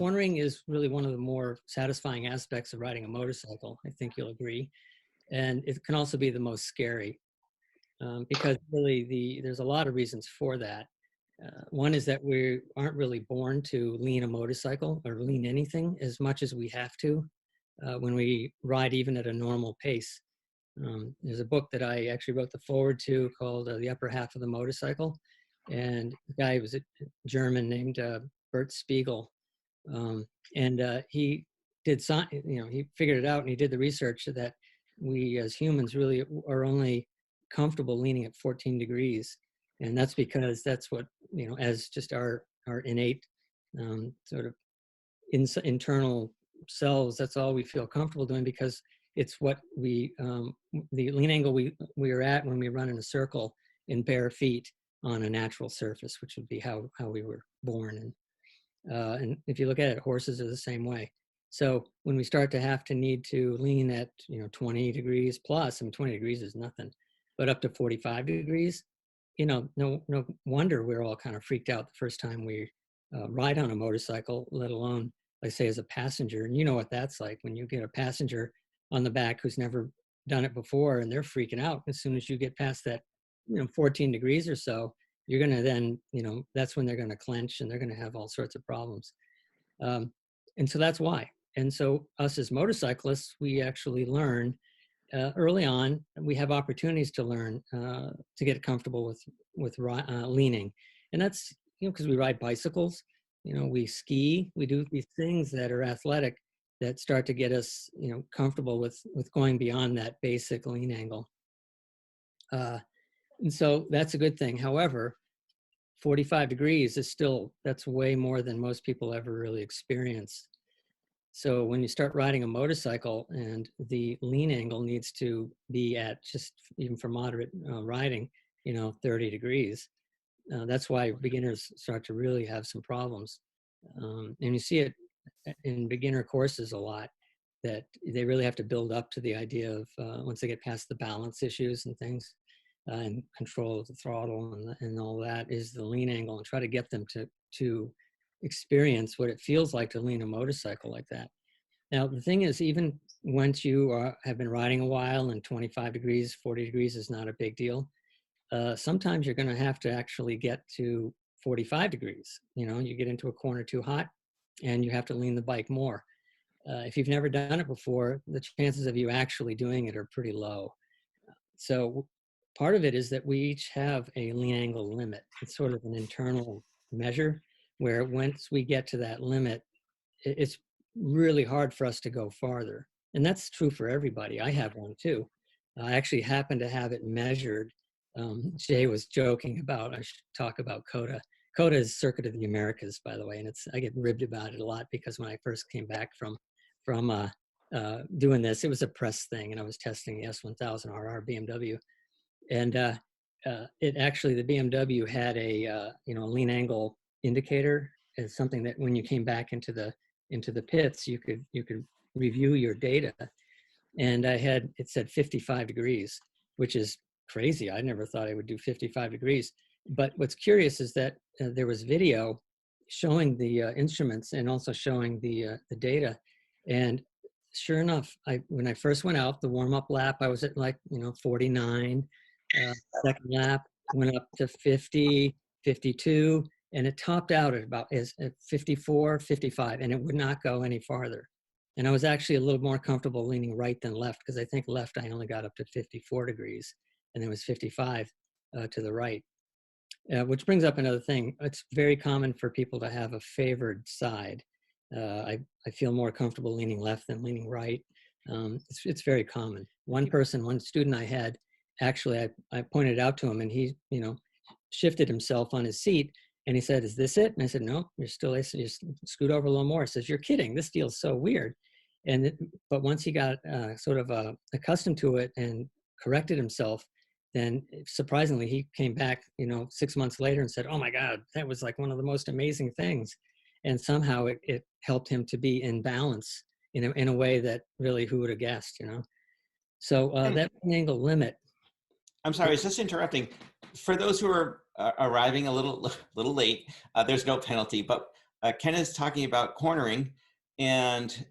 cornering is really one of the more satisfying aspects of riding a motorcycle. I think you'll agree. And it can also be the most scary, because really there's a lot of reasons for that. One is that we aren't really born to lean a motorcycle or lean anything as much as we have to when we ride even at a normal pace. There's a book that I actually wrote the foreword to called The Upper Half of the Motorcycle. And the guy was a German named Bert Spiegel. He did, he figured it out, and he did the research that we as humans really are only comfortable leaning at 14 degrees. And that's because that's what, as just our innate sort of internal selves, that's all we feel comfortable doing, because it's what we, the lean angle we are at when we run in a circle in bare feet on a natural surface, which would be how we were born. And if you look at it, horses are the same way. So when we start to have to need to lean at 20 degrees plus, 20 degrees is nothing, but up to 45 degrees, no wonder we're all kind of freaked out the first time we ride on a motorcycle, let alone, like say, as a passenger. And you know what that's like when you get a passenger on the back who's never done it before, and they're freaking out as soon as you get past that 14 degrees or so. You're going to then, that's when they're going to clench and they're going to have all sorts of problems. And so that's why. And so us as motorcyclists, we actually learn early on. We have opportunities to learn to get comfortable with leaning. And that's, because we ride bicycles, we ski, we do these things that are athletic that start to get us, comfortable with going beyond that basic lean angle. And so that's a good thing. However, 45 degrees is that's way more than most people ever really experience. So when you start riding a motorcycle and the lean angle needs to be at, just even for moderate riding, 30 degrees, that's why beginners start to really have some problems. And you see it in beginner courses a lot, that they really have to build up to the idea of once they get past the balance issues and things, and control of the throttle and all that, is the lean angle, and try to get them to experience what it feels like to lean a motorcycle like that. Now, the thing is, even once you have been riding a while and 25 degrees, 40 degrees is not a big deal, sometimes you're going to have to actually get to 45 degrees. You get into a corner too hot and you have to lean the bike more. If you've never done it before, the chances of you actually doing it are pretty low. So part of it is that we each have a lean angle limit. It's sort of an internal measure where once we get to that limit, it's really hard for us to go farther. And that's true for everybody. I have one too. I actually happen to have it measured. Jay was joking about, I should talk about COTA. COTA is Circuit of the Americas, by the way, and I get ribbed about it a lot, because when I first came back from doing this, it was a press thing, and I was testing the S1000RR BMW. And it actually, the BMW had a lean angle indicator as something that when you came back into the pits, you could review your data. And it said 55 degrees, which is crazy. I never thought I would do 55 degrees. But what's curious is that there was video showing the instruments and also showing the data. And sure enough, when I first went out, the warm-up lap, I was at 49. Second lap went up to 50, 52, and it topped out at about at 54, 55, and it would not go any farther. And I was actually a little more comfortable leaning right than left, because I think left I only got up to 54 degrees, and it was 55 to the right. Which brings up another thing. It's very common for people to have a favored side. I feel more comfortable leaning left than leaning right. It's very common. One student I had, actually, I pointed it out to him, and he, shifted himself on his seat, and he said, "Is this it?" And I said, "No, you're still." I said, "Just scoot over a little more." He says, "You're kidding. This feels so weird." But once he got sort of accustomed to it and corrected himself, then surprisingly, he came back, 6 months later and said, "Oh my God, that was like one of the most amazing things." And somehow it helped him to be in balance in a way that really, who would have guessed, So that angle limit. I'm sorry, it's just interrupting. For those who are arriving a little late, there's no penalty. But Ken is talking about cornering, and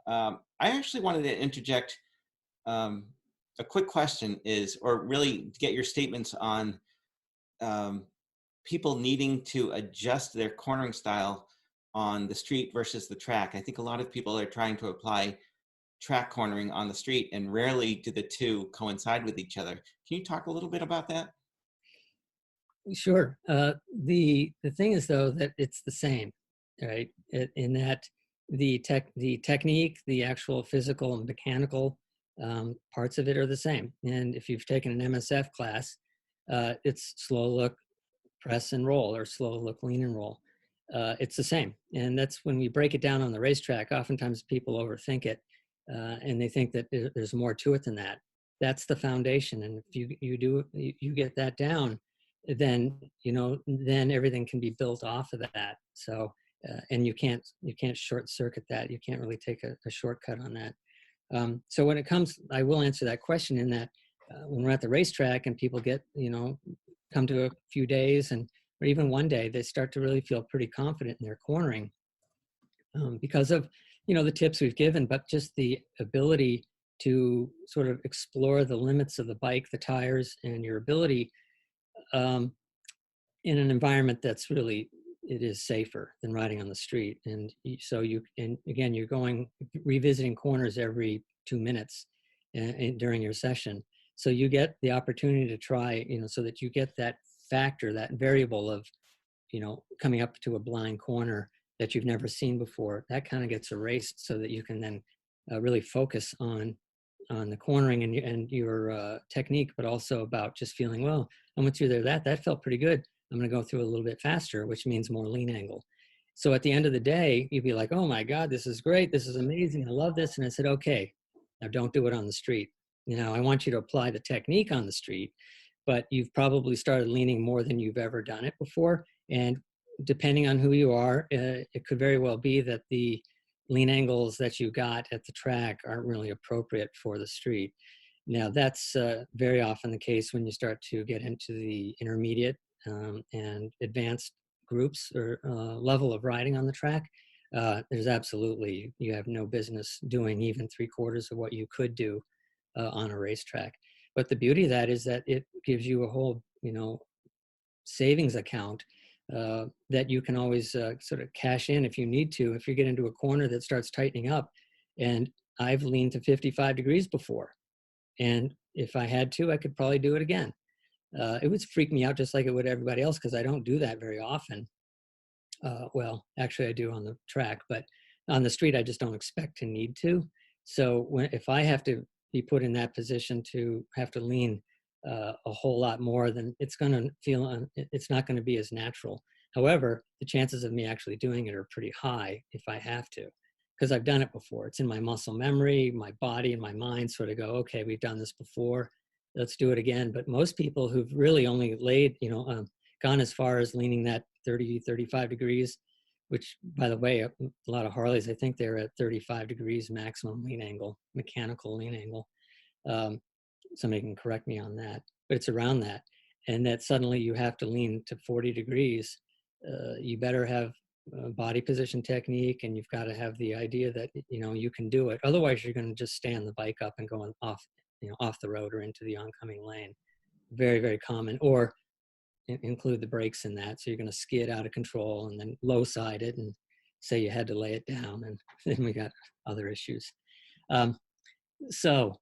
I actually wanted to interject um, a quick question is, or really get your statements on um, people needing to adjust their cornering style on the street versus the track. I think a lot of people are trying to apply track cornering on the street, and rarely do the two coincide with each other. Can you talk a little bit about that? Sure. The thing is though that it's the same, right? In that the technique, the actual physical and mechanical parts of it are the same. And if you've taken an MSF class, it's slow look, press and roll, or slow look, lean and roll. It's the same. And that's when we break it down on the racetrack. Oftentimes people overthink it, and they think that there's more to it than that. That's the foundation. And if you get that down, then then everything can be built off of that. So and you can't short circuit that. You can't really take a shortcut on that. So when it comes, I will answer that question in that when we're at the racetrack and people get, come to a few days and or even one day, they start to really feel pretty confident in their cornering because of, the tips we've given, but just the ability to sort of explore the limits of the bike, the tires, and your ability um, in an environment that's really, it is safer than riding on the street. And so and again, you're going revisiting corners every 2 minutes during your session. So you get the opportunity to try, so that you get that factor, that variable of, coming up to a blind corner that you've never seen before. That kind of gets erased so that you can then really focus on the cornering and your technique, but also about just feeling, well, I went through there, that felt pretty good. I'm going to go through a little bit faster, which means more lean angle. So at the end of the day, you'd be like, oh my God, this is great. This is amazing. I love this. And I said, okay, now don't do it on the street. I want you to apply the technique on the street, but you've probably started leaning more than you've ever done it before. And depending on who you are, it could very well be that the lean angles that you got at the track aren't really appropriate for the street. Now, that's very often the case when you start to get into the intermediate and advanced groups or level of riding on the track. There's absolutely, you have no business doing even 3/4 of what you could do on a racetrack. But the beauty of that is that it gives you a whole, savings account that you can always sort of cash in if you need to. If you get into a corner that starts tightening up, and I've leaned to 55 degrees before, and if I had to, I could probably do it again. It would freak me out just like it would everybody else because I don't do that very often. Well, actually, I do on the track, but on the street, I just don't expect to need to. So if I have to be put in that position to have to lean a whole lot more, then it's going to feel, it's not going to be as natural. However, the chances of me actually doing it are pretty high if I have to, because I've done it before. It's in my muscle memory, my body and my mind sort of go, okay, we've done this before, let's do it again. But most people who've really only laid, gone as far as leaning that 30, 35 degrees, which by the way, a lot of Harleys, I think they're at 35 degrees maximum lean angle, mechanical lean angle. Um, Somebody can correct me on that, but it's around that. And that suddenly you have to lean to 40 degrees. You better have body position technique, and you've got to have the idea that, you can do it. Otherwise you're going to just stand the bike up and go off, off the road or into the oncoming lane. Very, very common. Or include the brakes in that. So you're going to skid out of control and then low side it and say you had to lay it down. And then we got other issues. So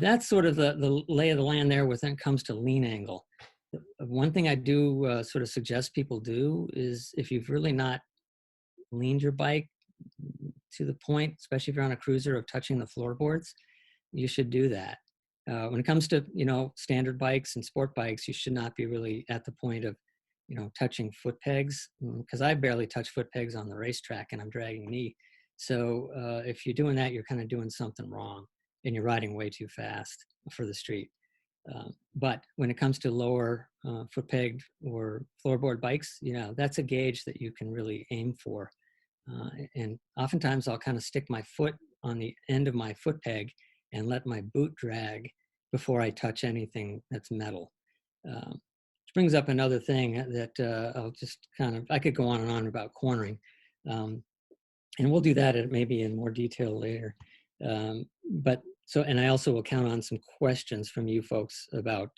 that's sort of the lay of the land there when it comes to lean angle. One thing I do sort of suggest people do is if you've really not leaned your bike to the point, especially if you're on a cruiser, of touching the floorboards, you should do that. When it comes to, standard bikes and sport bikes, you should not be really at the point of, touching foot pegs, because I barely touch foot pegs on the racetrack and I'm dragging knee. So if you're doing that, you're kind of doing something wrong and you're riding way too fast for the street. But when it comes to lower foot pegged or floorboard bikes, that's a gauge that you can really aim for. And oftentimes I'll kind of stick my foot on the end of my foot peg and let my boot drag before I touch anything that's metal. Which brings up another thing that I'll just I could go on and on about cornering, And we'll do that maybe in more detail later. But so, and I also will count on some questions from you folks about,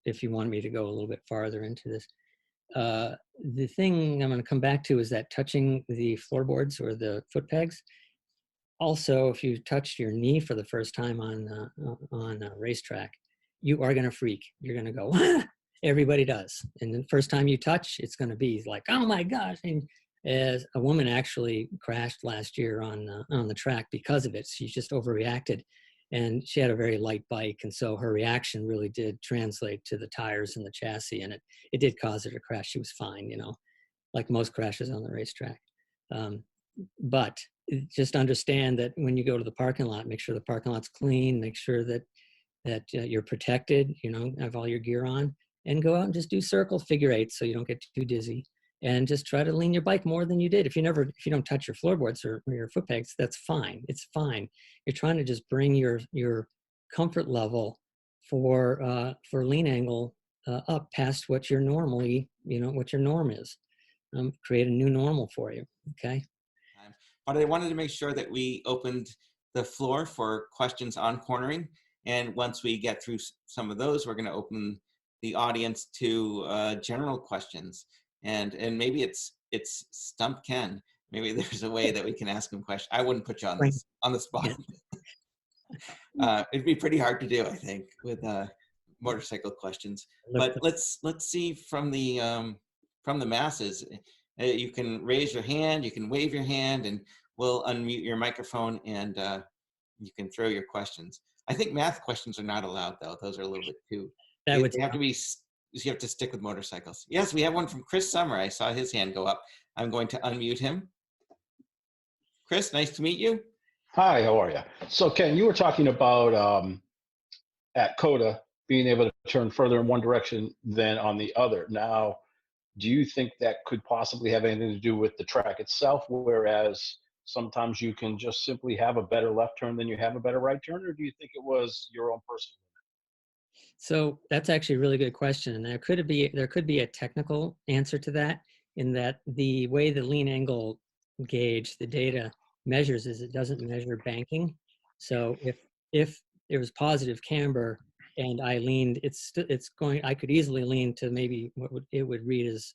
if you want me to go a little bit farther into this. The thing I'm going to come back to is that touching the floorboards or the foot pegs. Also, if you touched your knee for the first time on a racetrack, you are going to freak. You're going to go, ah! Everybody does. And the first time you touch, it's going to be like, oh my gosh. And as a woman actually crashed last year on the track because of it. She just overreacted, and she had a very light bike. And so her reaction really did translate to the tires and the chassis, and it did cause her to crash. She was fine, like most crashes on the racetrack. But just understand that when you go to the parking lot, make sure the parking lot's clean, make sure that you're protected, have all your gear on, and go out and just do circle figure eights so you don't get too dizzy, and just try to lean your bike more than you did. If you don't touch your floorboards or your foot pegs, that's fine. It's fine. You're trying to just bring your comfort level for lean angle up past what your normally, what your norm is. Create a new normal for you. Okay. But I wanted to make sure that we opened the floor for questions on cornering. And once we get through some of those, we're going to open the audience to general questions. And maybe it's Stump Ken. Maybe there's a way that we can ask him questions. I wouldn't put you on the spot. It'd be pretty hard to do, I think, with motorcycle questions. But let's see from the masses. You can raise your hand, you can wave your hand, and we'll unmute your microphone, and you can throw your questions. I think math questions are not allowed, though. Those are a little bit too. They have to be. You have to stick with motorcycles. Yes, we have one from Chris Summer. I saw his hand go up. I'm going to unmute him. Chris, nice to meet you. Hi, how are you? So, Ken, you were talking about at COTA being able to turn further in one direction than on the other. Now, do you think that could possibly have anything to do with the track itself, whereas sometimes you can just simply have a better left turn than you have a better right turn, or do you think it was your own personal? So that's actually a really good question. And there could be a technical answer to that, in that the way the lean angle gauge, the data measures, is it doesn't measure banking. So if there was positive camber and I leaned, I could easily lean to maybe it would read as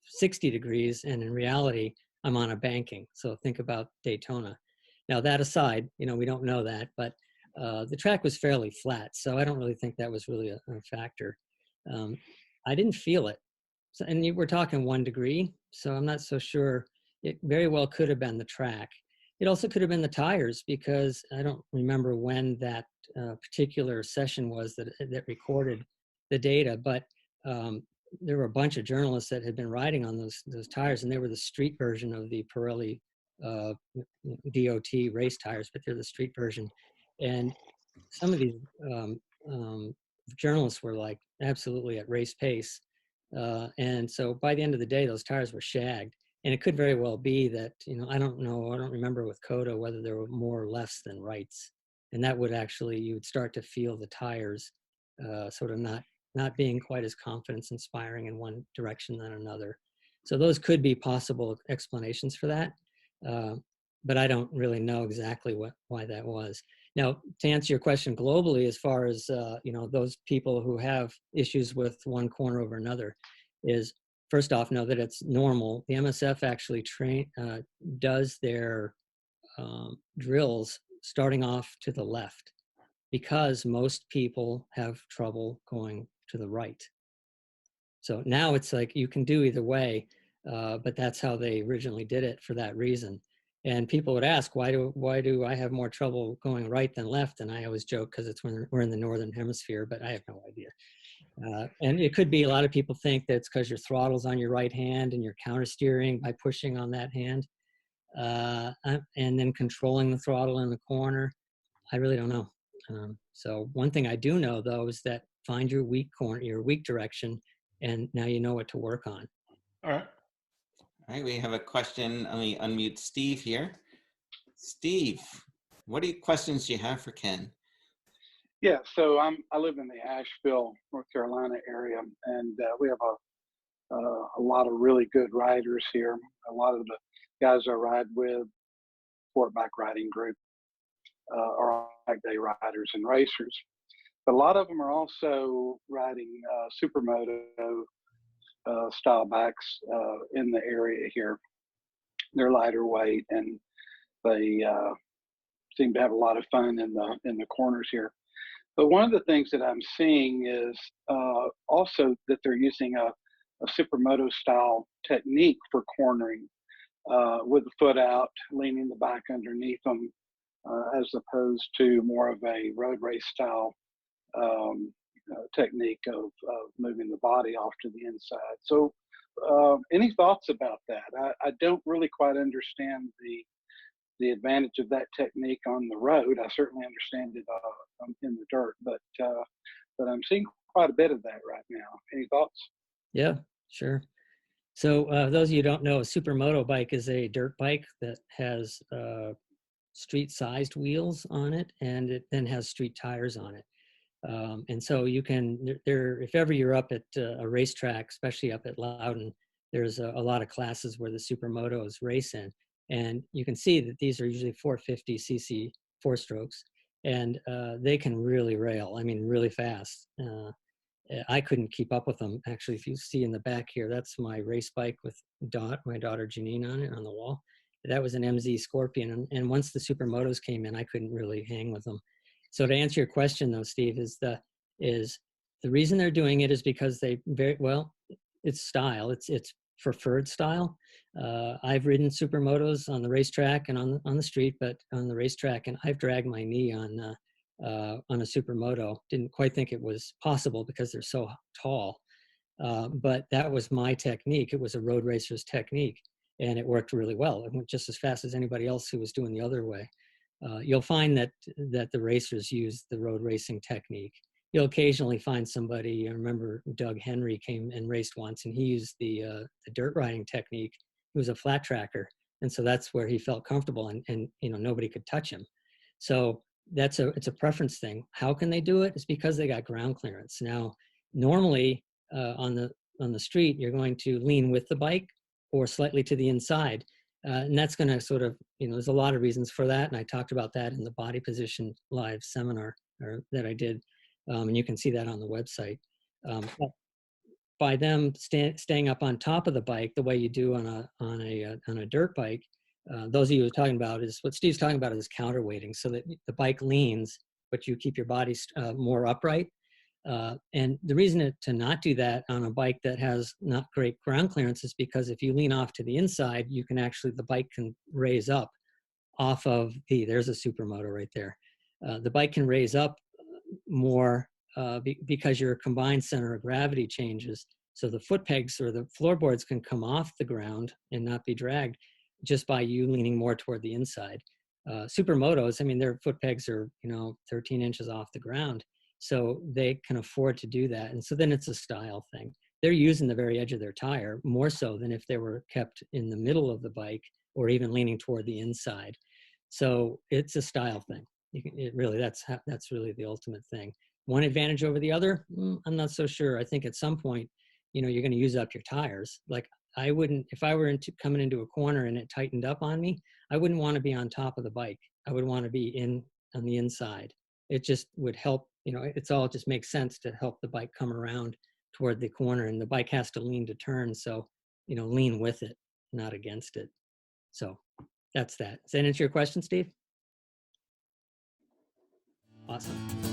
60 degrees, and in reality, I'm on a banking. So think about Daytona. Now that aside, we don't know that, but the track was fairly flat, so I don't really think that was really a factor. I didn't feel it. So, and you were talking 1 degree, so I'm not so sure. It very well could have been the track. It also could have been the tires, because I don't remember when that particular session was that recorded the data, but there were a bunch of journalists that had been riding on those tires, and they were the street version of the Pirelli DOT race tires, but they're the street version. And some of these journalists were like absolutely at race pace. And so by the end of the day, those tires were shagged. And it could very well be that, I don't know, I don't remember with COTA whether there were more lefts than rights. And that would actually, you would start to feel the tires sort of not being quite as confidence inspiring in one direction than another. So those could be possible explanations for that. But I don't really know exactly why that was. Now, to answer your question globally, as far as those people who have issues with one corner over another, is first off, know that it's normal. The MSF actually does their drills starting off to the left, because most people have trouble going to the right. So now it's like you can do either way, but that's how they originally did it, for that reason. And people would ask, why do I have more trouble going right than left? And I always joke, because it's when we're in the northern hemisphere, but I have no idea. And it could be, a lot of people think that it's because your throttle's on your right hand and you're counter steering by pushing on that hand, and then controlling the throttle in the corner. I really don't know. So one thing I do know, though, is that find your weak corner, your weak direction, and now you know what to work on. All right. All right, we have a question. Let me unmute Steve here. Steve, what questions do you have for Ken? Yeah, so I live in the Asheville, North Carolina area, and we have a lot of really good riders here. A lot of guys I ride with, sport bike riding group, are bike day riders and racers. But a lot of them are also riding supermoto style bikes in the area here. They're lighter weight, and they seem to have a lot of fun in the corners here. But one of the things that I'm seeing is also that they're using a supermoto style technique for cornering, with the foot out, leaning the bike underneath them, as opposed to more of a road race style technique of moving the body off to the inside. So any thoughts about that? I don't really quite understand the advantage of that technique on the road. I certainly understand it in the dirt, but I'm seeing quite a bit of that right now. Any thoughts? Yeah, sure. So those of you who don't know, a supermoto bike is a dirt bike that has street-sized wheels on it, and it then has street tires on it. And so you can, if ever you're up at a racetrack, especially up at Loudon, there's a lot of classes where the supermotos race in. And you can see that these are usually 450cc four-strokes, and they can really rail, I mean, really fast. I couldn't keep up with them. Actually, if you see in the back here, that's my race bike with my daughter Janine on it on the wall. That was an MZ Scorpion. And once the supermotos came in, I couldn't really hang with them. So to answer your question though, Steve, is the reason they're doing it is because they it's style. It's preferred style. I've ridden supermotos on the racetrack and on the street, but on the racetrack, and I've dragged my knee on a supermoto. Didn't quite think it was possible because they're so tall. But that was my technique. It was a road racer's technique, and it worked really well. It went just as fast as anybody else who was doing the other way. You'll find that the racers use the road racing technique. You'll occasionally find somebody. I remember Doug Henry came and raced once, and he used the dirt riding technique. He was a flat tracker, and so that's where he felt comfortable, and nobody could touch him. So it's a preference thing. How can they do it? It's because they got ground clearance. Now, normally on the street, you're going to lean with the bike or slightly to the inside. And that's going to sort of, there's a lot of reasons for that. And I talked about that in the Body Position Live seminar that I did. And you can see that on the website. But by them staying up on top of the bike, the way you do on a dirt bike, those of you who are talking about is what Steve's talking about is counterweighting, so that the bike leans, but you keep your body more upright. And the reason to not do that on a bike that has not great ground clearance is because if you lean off to the inside, the bike can raise up off of there's a supermoto right there. The bike can raise up more because your combined center of gravity changes. So the foot pegs or the floorboards can come off the ground and not be dragged just by you leaning more toward the inside. Supermotos, I mean, their foot pegs are, 13 inches off the ground. So they can afford to do that. And so then it's a style thing. They're using the very edge of their tire more so than if they were kept in the middle of the bike or even leaning toward the inside. So it's a style thing. That's really the ultimate thing. One advantage over the other, I'm not so sure. I think at some point, you're going to use up your tires. Like I wouldn't, if I were coming into a corner and it tightened up on me, I wouldn't want to be on top of the bike. I would want to be on the inside. It just would help, it's all just makes sense to help the bike come around toward the corner, and the bike has to lean to turn. So, lean with it, not against it. So that's that. Does that answer your question, Steve? Awesome.